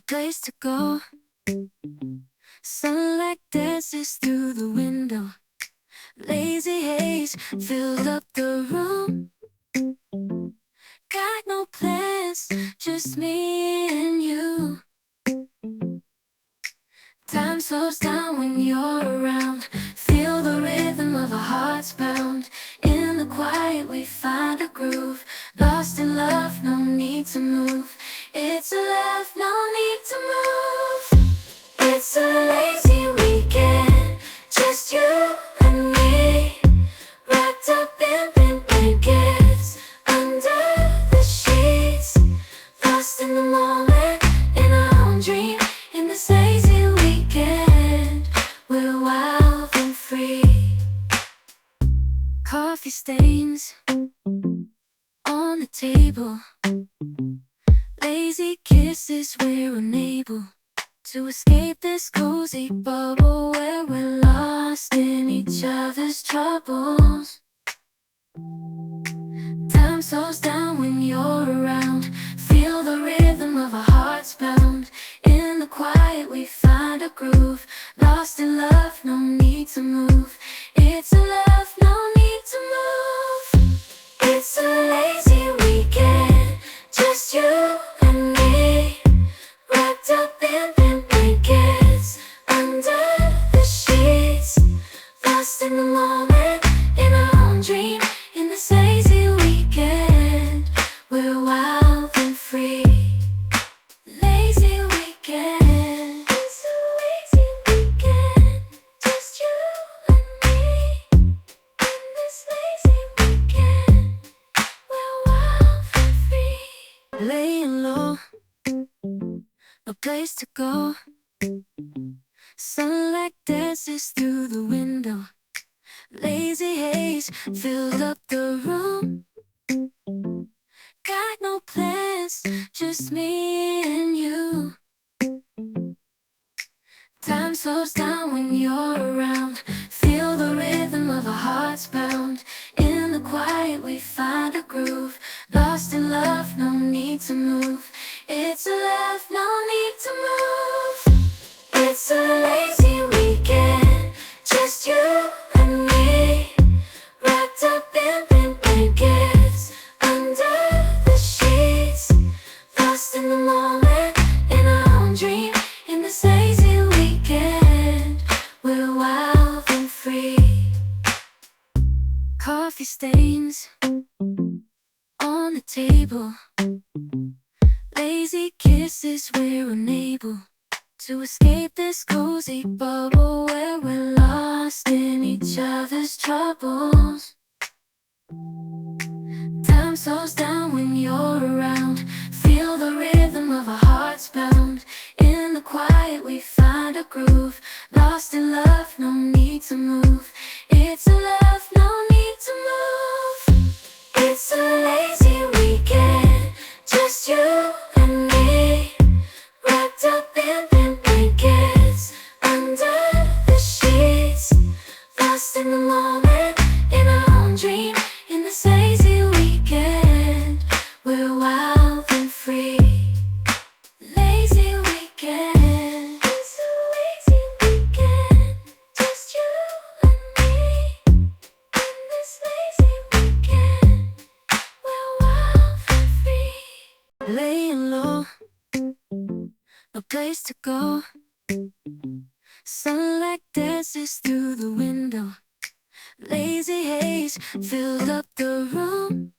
place to go. Sunlight dances through the window. Lazy haze filled up the room. Got no plans, just me and you. Time slows down when you're around. Feel the rhythm of our hearts pound. In the quiet we find a groove. Lost in love, no need to move. It's a love, no need to move. It's a lazy weekend, just you and me. Wrapped up in pink blankets, under the sheets. Lost in the moment, in our own dream. In this lazy weekend, we're wild and free. Coffee stains on the table. Lazy kisses, we're unable to escape this cozy bubble where we're lost in each other's troubles. Time slows down when you're around. Feel the rhythm of our hearts pound. In the quiet we find a groove. Lost in love, no need to move. It's a love, no need to move. It's a lazy weekend, just you and me. Wrapped up in pink blankets, under the sheets. Lost in the moment, in our own dream. In this lazy weekend, we're wild and free. Lazy weekend, it's a lazy weekend, just you and me. In this lazy weekend, we're wild and free. Laying low, no place to go. Sunlight dances through the window. Lazy haze filled up the room. Got no plans, just me and you. Time slows down when you're around. Feel the rhythm of our hearts pound. In the quiet we find a groove. Lost in love, no need to move. It's a love, no need to move. It's a lazy weekend, just you and me. Wrapped up in pink blankets, under the sheets. Lost in the moment, in our own dream. In this lazy weekend, we're wild and free. Coffee stains on the table. Lazy kisses, we're unable to escape this cozy bubble where we're lost in each other's troubles. Time slows down when you're around. Feel the rhythm of our hearts pound. In the quiet we find a groove. Lost in love, no need to move. It's a love, no need to move. It's a lazy weekend, just you and me. Wrapped up in pink blankets, under the sheets. Lost in the moment, in our own dream. In this lazy weekend, we're wild and free. Lazy weekend, it's a lazy weekend, just you and me. In this lazy weekend, we're wild and free. Laying low, no place to go. Sunlight dances through the window. Lazy haze filled up the room.